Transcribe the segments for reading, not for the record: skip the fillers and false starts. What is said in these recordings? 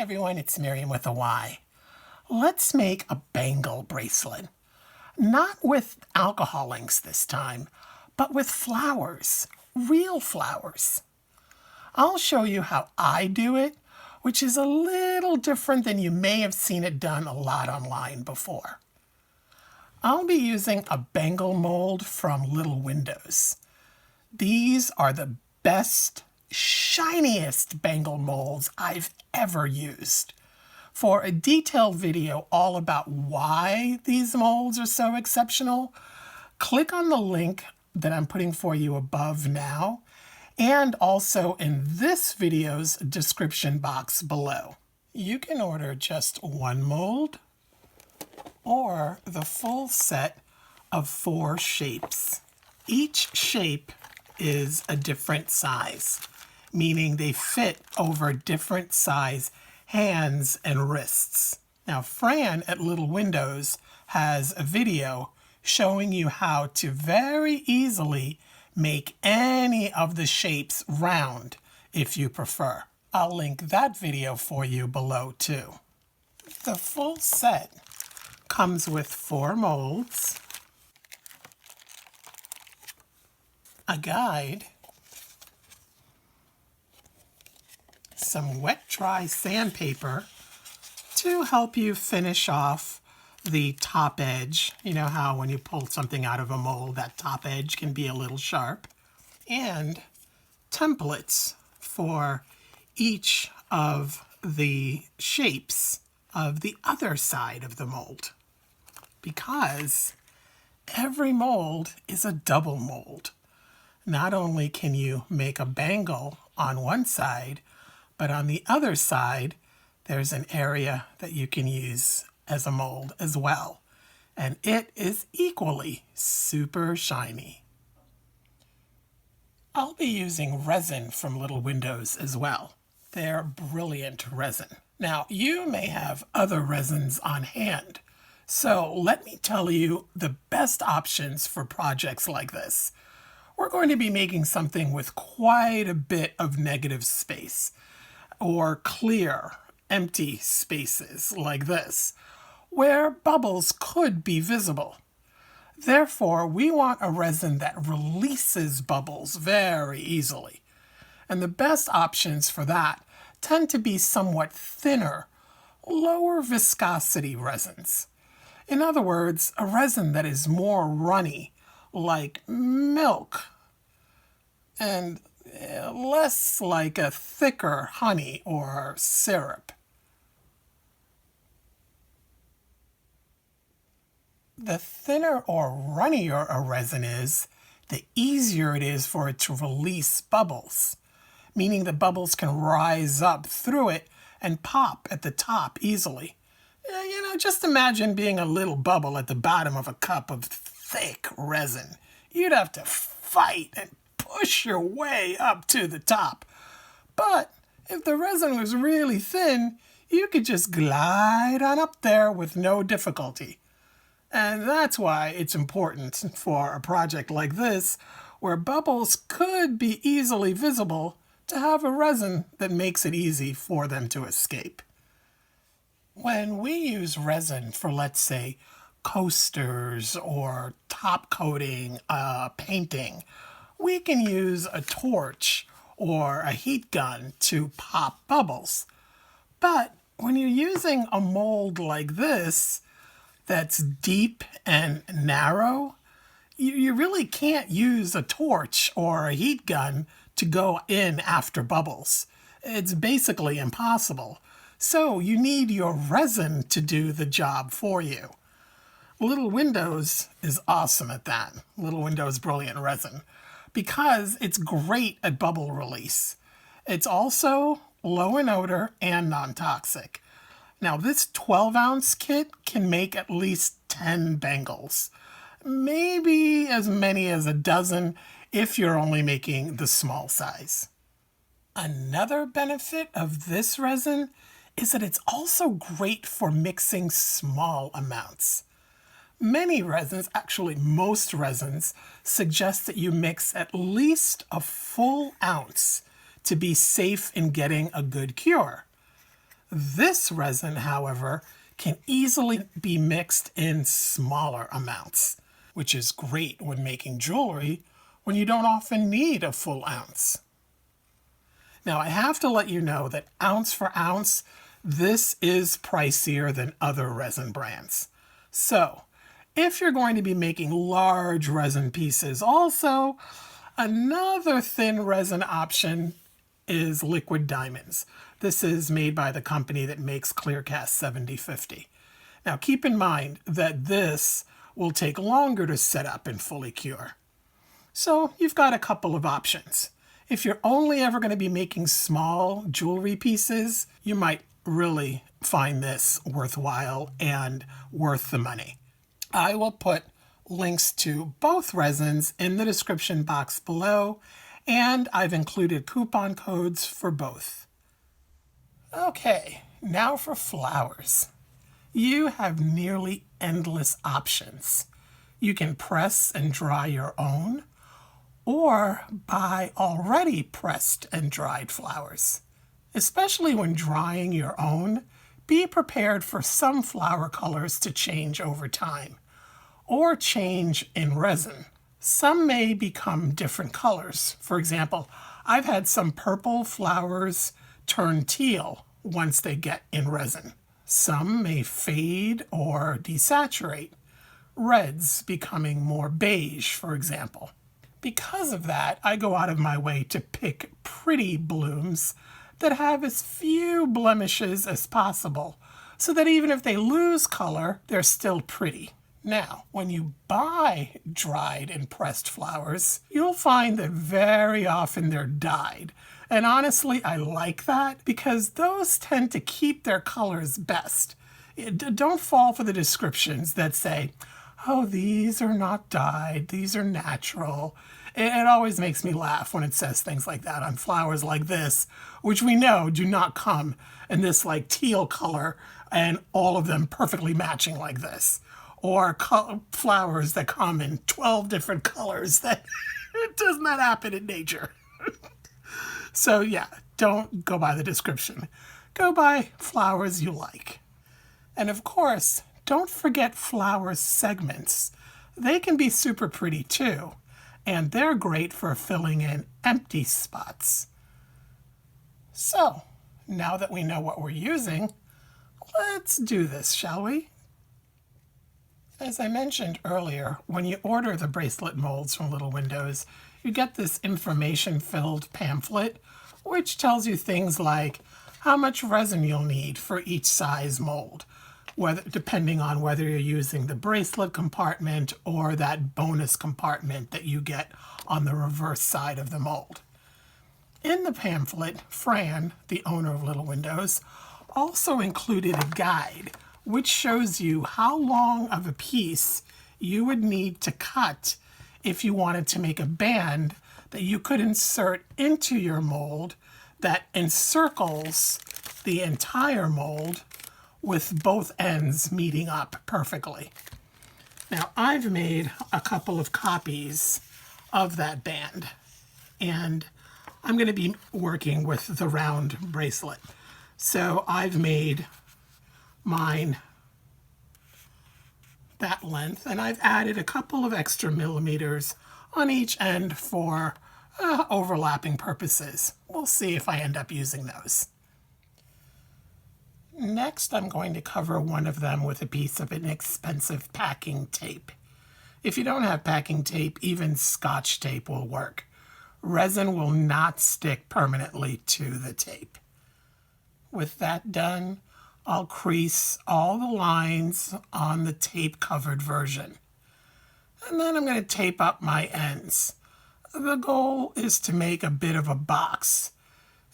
everyone, it's Miriam with a Y. Let's make a bangle bracelet. Not with alcohol inks this time, but with flowers, real flowers. I'll show you how I do it, which is a little different than you may have seen it done a lot online before. I'll be using a bangle mold from Little Windows. These are the best, shiniest bangle molds I've ever used. For a detailed video all about why these molds are so exceptional, click on the link that I'm putting for you above now, and also in this video's description box below. You can order just one mold or the full set of 4 shapes. Each shape is a different size, meaning they fit over different size hands and wrists. Now, Fran at Little Windows has a video showing you how to very easily make any of the shapes round if you prefer. I'll link that video for you below too. The full set comes with 4 molds, a guide, some wet dry sandpaper to help you finish off the top edge. You know how when you pull something out of a mold, that top edge can be a little sharp. And templates for each of the shapes of the other side of the mold. Because every mold is a double mold. Not only can you make a bangle on one side, but on the other side, there's an area that you can use as a mold as well. And it is equally super shiny. I'll be using resin from Little Windows as well. They're brilliant resin. Now, you may have other resins on hand, so let me tell you the best options for projects like this. We're going to be making something with quite a bit of negative space, or clear, empty spaces like this, where bubbles could be visible. Therefore, we want a resin that releases bubbles very easily. And the best options for that tend to be somewhat thinner, lower viscosity resins. In other words, a resin that is more runny, like milk, and less like a thicker honey or syrup. The thinner or runnier a resin is, the easier it is for it to release bubbles, meaning the bubbles can rise up through it and pop at the top easily. Just imagine being a little bubble at the bottom of a cup of thick resin. You'd have to fight and push your way up to the top. But if the resin was really thin, you could just glide on up there with no difficulty. And that's why it's important for a project like this, where bubbles could be easily visible, to have a resin that makes it easy for them to escape. When we use resin for, let's say, coasters or top coating a painting, we can use a torch or a heat gun to pop bubbles. But when you're using a mold like this, that's deep and narrow, you really can't use a torch or a heat gun to go in after bubbles. It's basically impossible. So you need your resin to do the job for you. Little Windows is awesome at that. Little Windows Brilliant Resin. Because it's great at bubble release. It's also low in odor and non-toxic. Now, this 12-ounce kit can make at least 10 bangles. Maybe as many as a dozen if you're only making the small size. Another benefit of this resin is that it's also great for mixing small amounts. Many resins, actually most resins, suggest that you mix at least a full ounce to be safe in getting a good cure. This resin, however, can easily be mixed in smaller amounts, which is great when making jewelry when you don't often need a full ounce. Now, I have to let you know that ounce for ounce, this is pricier than other resin brands. So, if you're going to be making large resin pieces, also, another thin resin option is liquid diamonds. This is made by the company that makes Clearcast 7050. Now, keep in mind that this will take longer to set up and fully cure. So, you've got a couple of options. If you're only ever going to be making small jewelry pieces, you might really find this worthwhile and worth the money. I will put links to both resins in the description box below, and I've included coupon codes for both. Okay, now for flowers. You have nearly endless options. You can press and dry your own, or buy already pressed and dried flowers. Especially when drying your own, be prepared for some flower colors to change over time, or change in resin. Some may become different colors. For example, I've had some purple flowers turn teal once they get in resin. Some may fade or desaturate, reds becoming more beige, for example. Because of that, I go out of my way to pick pretty blooms that have as few blemishes as possible, so that even if they lose color, they're still pretty. Now, when you buy dried and pressed flowers, you'll find that very often they're dyed. And honestly, I like that because those tend to keep their colors best. Don't fall for the descriptions that say, oh, these are not dyed, these are natural. It always makes me laugh when it says things like that on flowers like this, which we know do not come in this like teal color and all of them perfectly matching like this. Or flowers that come in 12 different colors. That it does not happen in nature. So yeah, don't go by the description. Go by flowers you like. And of course, don't forget flower segments. They can be super pretty too, and they're great for filling in empty spots. So, now that we know what we're using, let's do this, shall we? As I mentioned earlier, when you order the bracelet molds from Little Windows, you get this information-filled pamphlet, which tells you things like how much resin you'll need for each size mold, depending on whether you're using the bracelet compartment or that bonus compartment that you get on the reverse side of the mold. In the pamphlet, Fran, the owner of Little Windows, also included a guide which shows you how long of a piece you would need to cut if you wanted to make a band that you could insert into your mold that encircles the entire mold with both ends meeting up perfectly. Now, I've made a couple of copies of that band, and I'm going to be working with the round bracelet. So I've made mine that length, and I've added a couple of extra millimeters on each end for overlapping purposes. We'll see if I end up using those. Next, I'm going to cover one of them with a piece of inexpensive packing tape. If you don't have packing tape, even Scotch tape will work. Resin will not stick permanently to the tape. With that done, I'll crease all the lines on the tape-covered version. And then I'm going to tape up my ends. The goal is to make a bit of a box.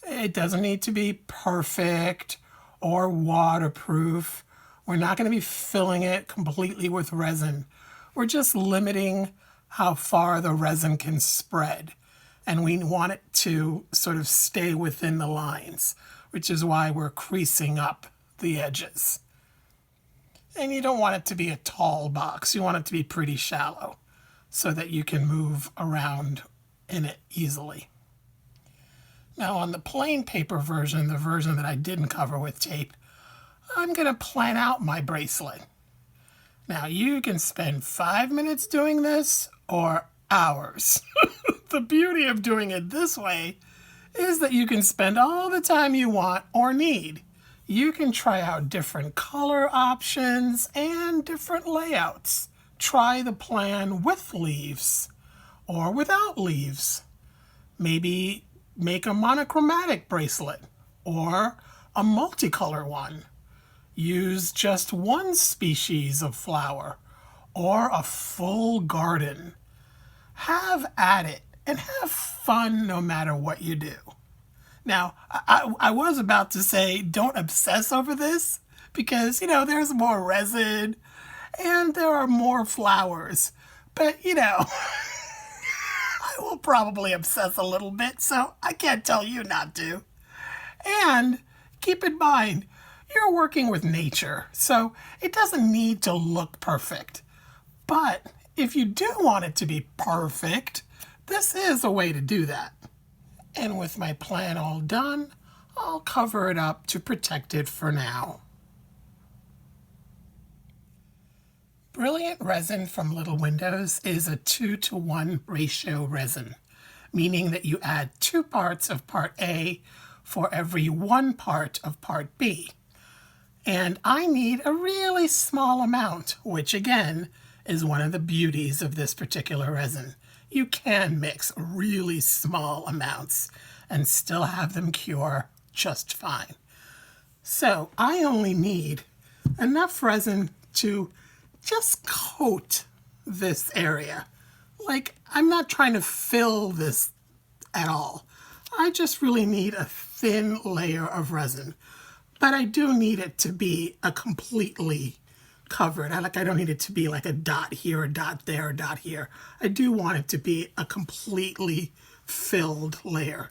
It doesn't need to be perfect or waterproof. We're not going to be filling it completely with resin. We're just limiting how far the resin can spread. And we want it to sort of stay within the lines, which is why we're creasing up the edges. And you don't want it to be a tall box. You want it to be pretty shallow so that you can move around in it easily. Now on the plain paper version, the version that I didn't cover with tape, I'm going to plan out my bracelet. Now you can spend 5 minutes doing this or hours. The beauty of doing it this way is that you can spend all the time you want or need. You can try out different color options and different layouts. Try the plan with leaves or without leaves. Maybe make a monochromatic bracelet or a multicolor one. Use just one species of flower or a full garden. Have at it and have fun no matter what you do. Now, I was about to say don't obsess over this because, there's more resin and there are more flowers. But, I will probably obsess a little bit, so I can't tell you not to. And keep in mind, you're working with nature, so it doesn't need to look perfect. But if you do want it to be perfect, this is a way to do that. And with my plan all done, I'll cover it up to protect it for now. Brilliant resin from Little Windows is a 2-to-1 ratio resin, meaning that you add 2 parts of part A for every 1 part of part B. And I need a really small amount, which again is one of the beauties of this particular resin. You can mix really small amounts and still have them cure just fine. So I only need enough resin to just coat this area. Like, I'm not trying to fill this at all. I just really need a thin layer of resin. But I do need it to be a completely covered. I don't need it to be like a dot here, a dot there, a dot here. I do want it to be a completely filled layer.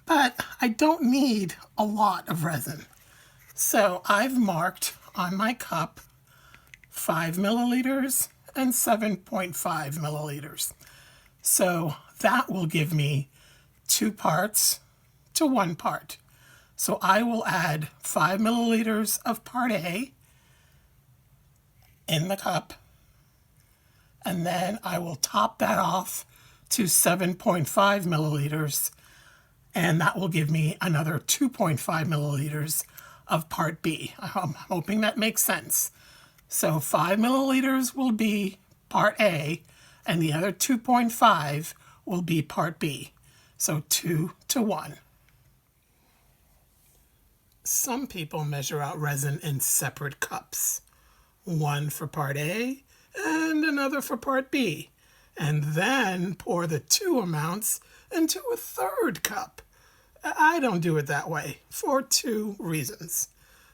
But I don't need a lot of resin. So I've marked on my cup 5 milliliters and 7.5 milliliters. So that will give me 2 parts to 1 part. So I will add 5 milliliters of part A in the cup, and then I will top that off to 7.5 milliliters, and that will give me another 2.5 milliliters of part B. I'm hoping that makes sense. So 5 milliliters will be part A, and the other 2.5 will be part B. So 2 to 1. Some people measure out resin in separate cups. One for part A and another for part B. And then pour the 2 amounts into a 3rd cup. I don't do it that way for 2 reasons.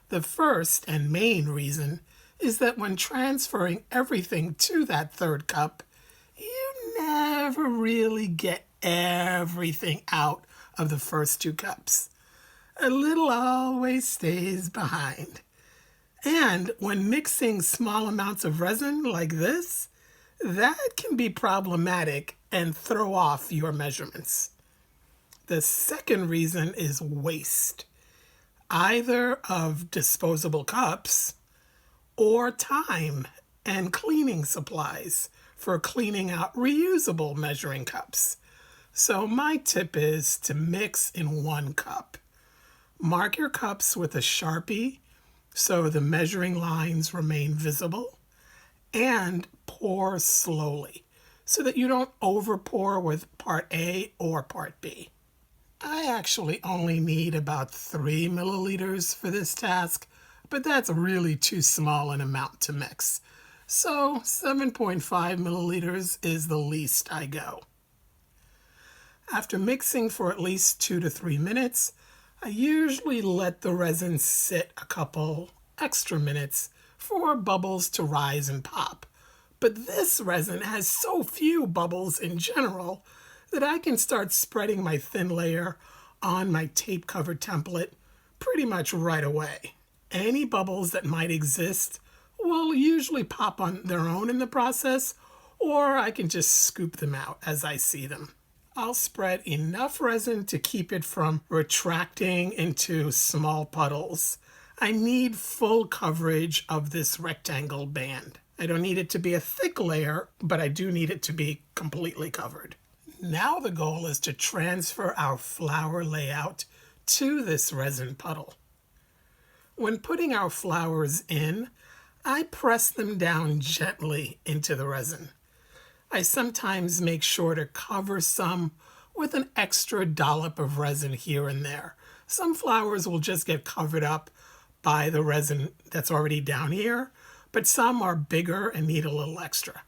The first and main reason is that when transferring everything to that 3rd cup, you never really get everything out of the first 2 cups. A little always stays behind. And when mixing small amounts of resin like this, that can be problematic and throw off your measurements. The second reason is waste, either of disposable cups or time and cleaning supplies for cleaning out reusable measuring cups. So my tip is to mix in 1 cup. Mark your cups with a Sharpie so the measuring lines remain visible, and pour slowly so that you don't over pour with part A or part B. I actually only need about 3 milliliters for this task, but that's really too small an amount to mix. So 7.5 milliliters is the least I go. After mixing for at least 2 to 3 minutes, I usually let the resin sit a couple extra minutes for bubbles to rise and pop. But this resin has so few bubbles in general that I can start spreading my thin layer on my tape-covered template pretty much right away. Any bubbles that might exist will usually pop on their own in the process, or I can just scoop them out as I see them. I'll spread enough resin to keep it from retracting into small puddles. I need full coverage of this rectangle band. I don't need it to be a thick layer, but I do need it to be completely covered. Now the goal is to transfer our flower layout to this resin puddle. When putting our flowers in, I press them down gently into the resin. I sometimes make sure to cover some with an extra dollop of resin here and there. Some flowers will just get covered up by the resin that's already down here, but some are bigger and need a little extra.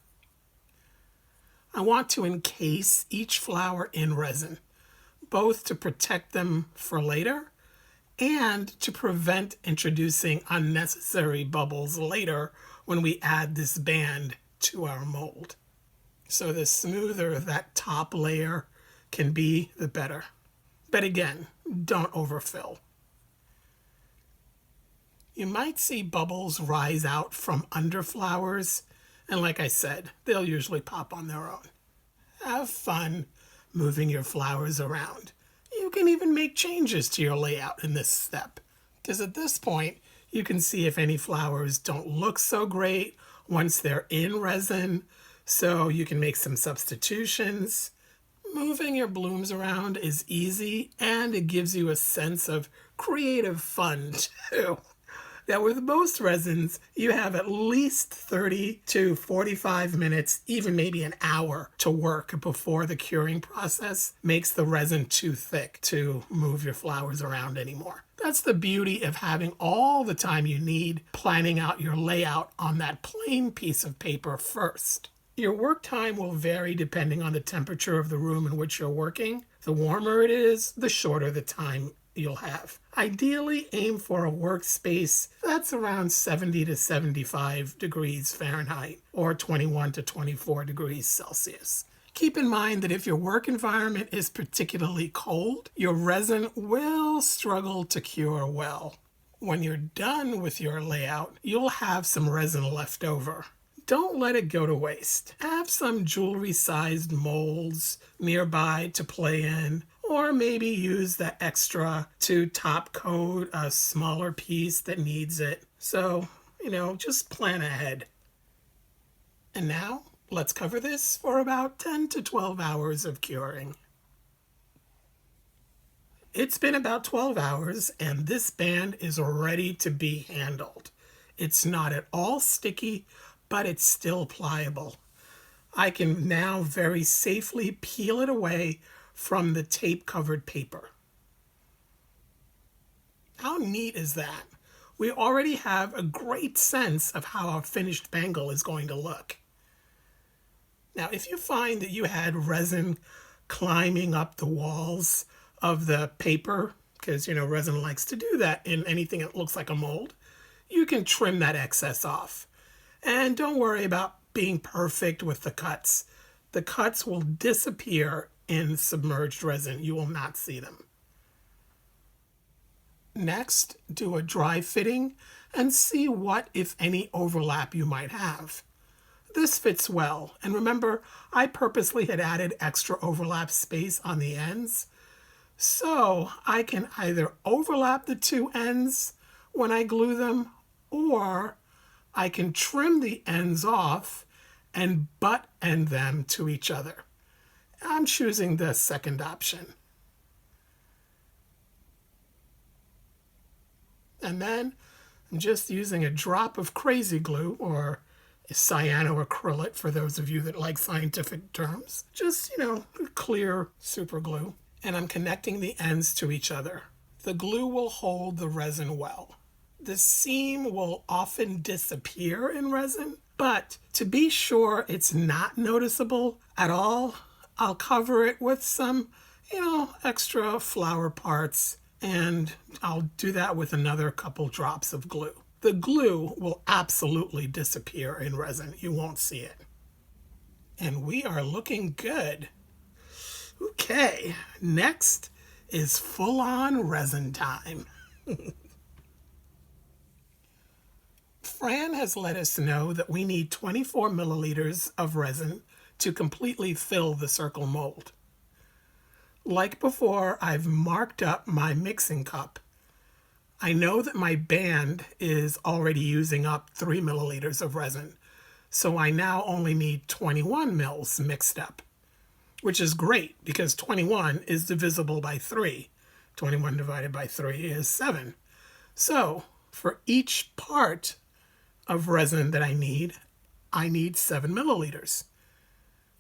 I want to encase each flower in resin, both to protect them for later and to prevent introducing unnecessary bubbles later when we add this band to our mold. So the smoother that top layer can be, the better. But again, don't overfill. You might see bubbles rise out from under flowers, and like I said, they'll usually pop on their own. Have fun moving your flowers around. You can even make changes to your layout in this step, because at this point, you can see if any flowers don't look so great once they're in resin, so you can make some substitutions. Moving your blooms around is easy, and it gives you a sense of creative fun too. Now with most resins, you have at least 30 to 45 minutes, even maybe an hour to work before the curing process makes the resin too thick to move your flowers around anymore. That's the beauty of having all the time you need planning out your layout on that plain piece of paper first. Your work time will vary depending on the temperature of the room in which you're working. The warmer it is, the shorter the time you'll have. Ideally, aim for a workspace that's around 70 to 75 degrees Fahrenheit or 21 to 24 degrees Celsius. Keep in mind that if your work environment is particularly cold, your resin will struggle to cure well. When you're done with your layout, you'll have some resin left over. Don't let it go to waste. Have some jewelry-sized molds nearby to play in, or maybe use the extra to top coat a smaller piece that needs it. So, just plan ahead. And now, let's cover this for about 10 to 12 hours of curing. It's been about 12 hours, and this band is ready to be handled. It's not at all sticky, but it's still pliable. I can now very safely peel it away from the tape-covered paper. How neat is that? We already have a great sense of how our finished bangle is going to look. Now, if you find that you had resin climbing up the walls of the paper, because, resin likes to do that in anything that looks like a mold, you can trim that excess off. And don't worry about being perfect with the cuts. The cuts will disappear in submerged resin. You will not see them. Next, do a dry fitting and see what, if any, overlap you might have. This fits well, and remember, I purposely had added extra overlap space on the ends, so I can either overlap the two ends when I glue them, or I can trim the ends off and butt end them to each other. I'm choosing the second option. And then I'm just using a drop of crazy glue, or cyanoacrylate for those of you that like scientific terms. Just, clear super glue. And I'm connecting the ends to each other. The glue will hold the resin well. The seam will often disappear in resin, but to be sure it's not noticeable at all, I'll cover it with some, extra flower parts, and I'll do that with another couple drops of glue. The glue will absolutely disappear in resin. You won't see it. And we are looking good. Okay, next is full-on resin time. Fran has let us know that we need 24 milliliters of resin to completely fill the circle mold. Like before, I've marked up my mixing cup. I know that my band is already using up 3 milliliters of resin, so I now only need 21 mils mixed up, which is great because 21 is divisible by 3. 21 divided by 3 is 7. So for each part of resin that I need 7 milliliters.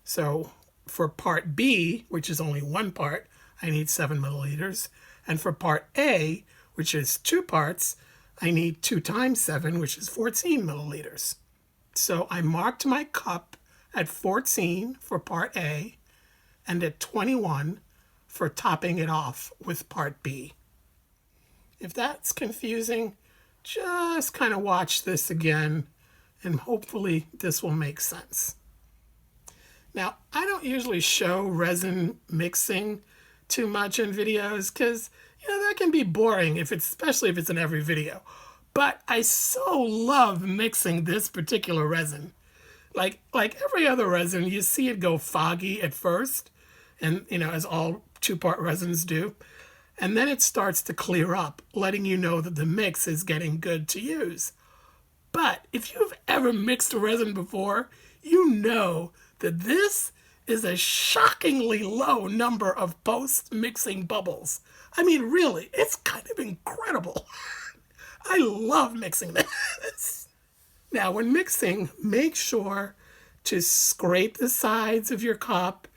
So for part B, which is only one part, I need 7 milliliters. And for part A, which is 2 parts, I need 2 times 7, which is 14 milliliters. So I marked my cup at 14 for part A and at 21 for topping it off with part B. If that's confusing, just kind of watch this again and hopefully this will make sense. Now, I don't usually show resin mixing too much in videos because, that can be boring, especially if it's in every video. But I so love mixing this particular resin. Like every other resin, you see it go foggy at first, and, as all 2-part resins do. And then it starts to clear up, letting you know that the mix is getting good to use. But if you've ever mixed a resin before, you know that this is a shockingly low number of post-mixing bubbles. I mean, really, it's kind of incredible. I love mixing this. Now, when mixing, make sure to scrape the sides of your cup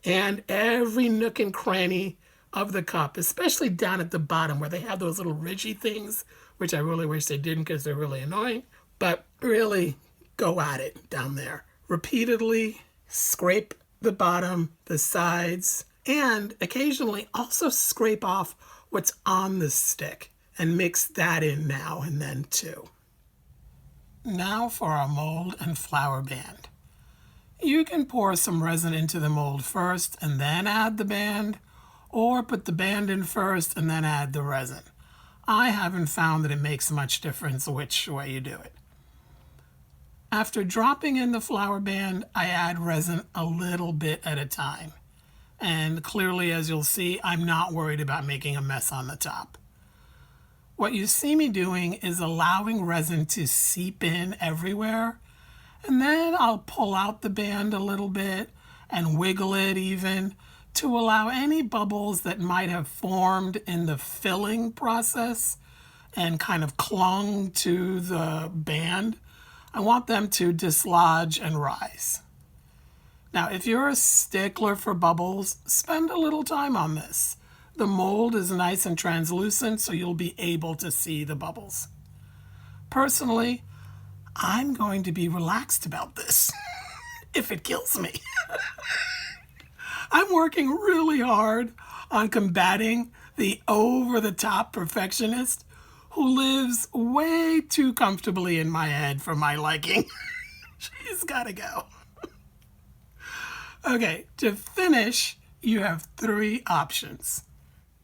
and every nook and cranny of the cup, especially down at the bottom where they have those little ridgy things, which I really wish they didn't because they're really annoying. But really go at it down there. Repeatedly scrape the bottom, the sides, and occasionally also scrape off what's on the stick and mix that in now and then too. Now for our mold and flower band. You can pour some resin into the mold first and then add the band, or put the band in first and then add the resin. I haven't found that it makes much difference which way you do it. After dropping in the flower band, I add resin a little bit at a time. And clearly, as you'll see, I'm not worried about making a mess on the top. What you see me doing is allowing resin to seep in everywhere, and then I'll pull out the band a little bit and wiggle it even to allow any bubbles that might have formed in the filling process and kind of clung to the band. I want them to dislodge and rise. Now, if you're a stickler for bubbles, spend a little time on this. The mold is nice and translucent, so you'll be able to see the bubbles. Personally, I'm going to be relaxed about this, if it kills me. I'm working really hard on combating the over-the-top perfectionist who lives way too comfortably in my head for my liking. She's gotta go. Okay, to finish, you have 3 options.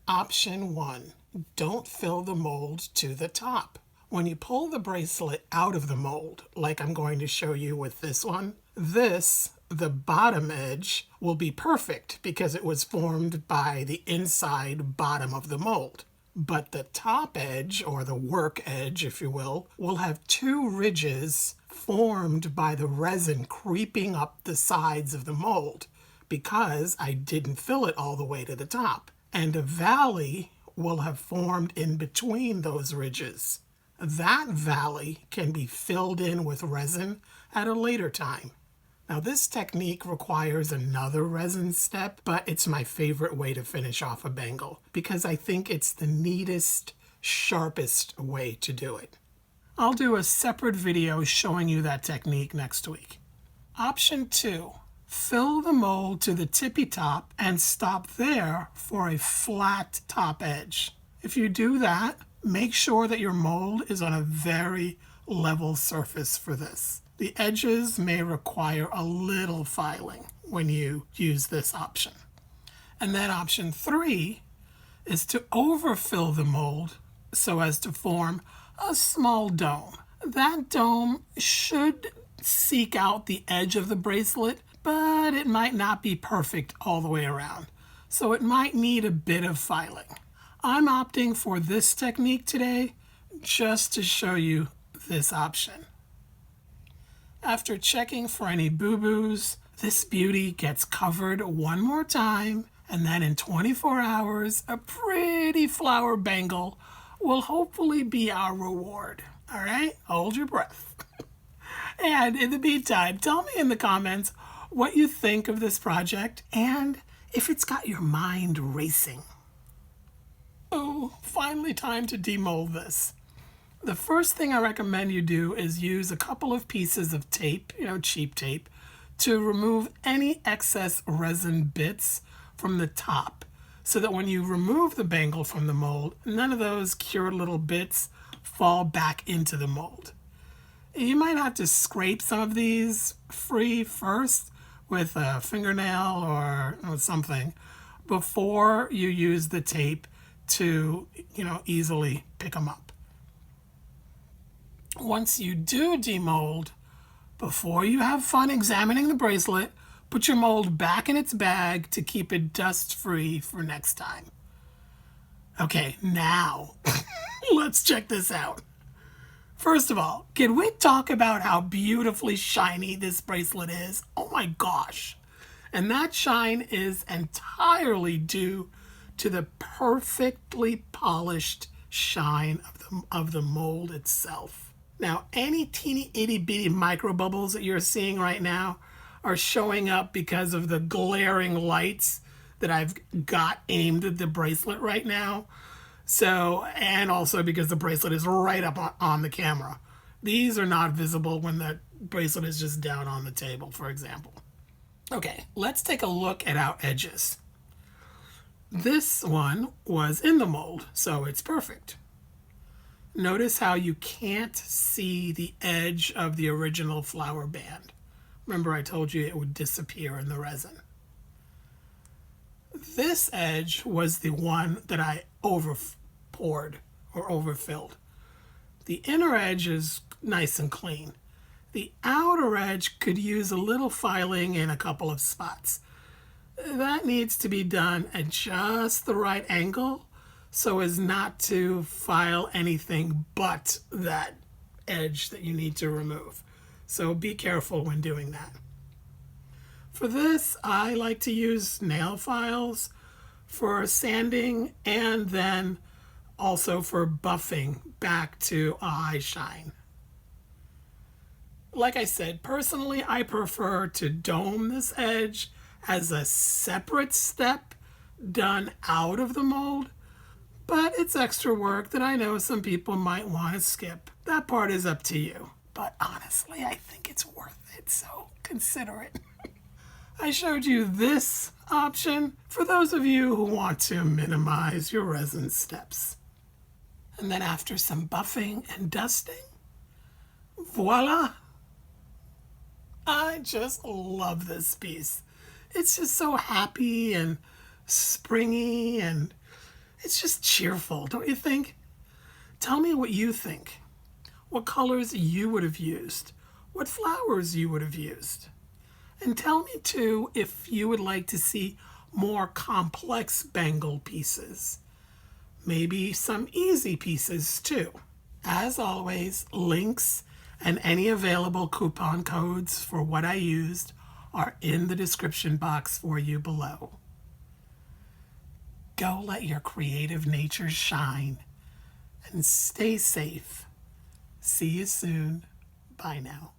Option 1, don't fill the mold to the top. When you pull the bracelet out of the mold, like I'm going to show you with this one, the bottom edge, will be perfect because it was formed by the inside bottom of the mold. But the top edge, or the work edge, if you will have 2 ridges formed by the resin creeping up the sides of the mold because I didn't fill it all the way to the top. And a valley will have formed in between those ridges. That valley can be filled in with resin at a later time. Now, this technique requires another resin step, but it's my favorite way to finish off a bangle because I think it's the neatest, sharpest way to do it. I'll do a separate video showing you that technique next week. Option 2, fill the mold to the tippy top and stop there for a flat top edge. If you do that, make sure that your mold is on a very level surface for this. The edges may require a little filing when you use this option. And then option 3 is to overfill the mold so as to form a small dome. That dome should seek out the edge of the bracelet, but it might not be perfect all the way around. so it might need a bit of filing. I'm opting for this technique today just to show you this option. After checking for any boo-boos, this beauty gets covered one more time, and then in 24 hours, a pretty flower bangle will hopefully be our reward. All right, hold your breath. And in the meantime, tell me in the comments what you think of this project and if it's got your mind racing. Oh, finally time to demold this. The first thing I recommend you do is use a couple of pieces of tape, cheap tape, to remove any excess resin bits from the top so that when you remove the bangle from the mold, none of those cured little bits fall back into the mold. You might have to scrape some of these free first with a fingernail or something before you use the tape to, easily pick them up. Once you do demold, before you have fun examining the bracelet, put your mold back in its bag to keep it dust-free for next time. Okay, now, let's check this out. First of all, can we talk about how beautifully shiny this bracelet is? Oh my gosh. And that shine is entirely due to the perfectly polished shine of the mold itself. Now, any teeny itty bitty micro bubbles that you're seeing right now are showing up because of the glaring lights that I've got aimed at the bracelet right now. So, and also because the bracelet is right up on the camera. These are not visible when the bracelet is just down on the table, for example. Okay, let's take a look at our edges. This one was in the mold, so it's perfect. Notice how you can't see the edge of the original flower band. Remember I told you it would disappear in the resin. This edge was the one that I over-poured or overfilled. The inner edge is nice and clean. The outer edge could use a little filing in a couple of spots. That needs to be done at just the right angle so as not to file anything but that edge that you need to remove. So be careful when doing that. For this, I like to use nail files for sanding and then also for buffing back to a high shine. Like I said, personally, I prefer to dome this edge as a separate step done out of the mold, but it's extra work that I know some people might want to skip. That part is up to you. But honestly, I think it's worth it, so consider it. I showed you this option for those of you who want to minimize your resin steps. And then after some buffing and dusting, voila! I just love this piece. It's just so happy and springy and it's just cheerful, don't you think? Tell me what you think. What colors you would have used. What flowers you would have used. And tell me too if you would like to see more complex bangle pieces. Maybe some easy pieces too. As always, links and any available coupon codes for what I used are in the description box for you below. Go let your creative nature shine and stay safe. See you soon. Bye now.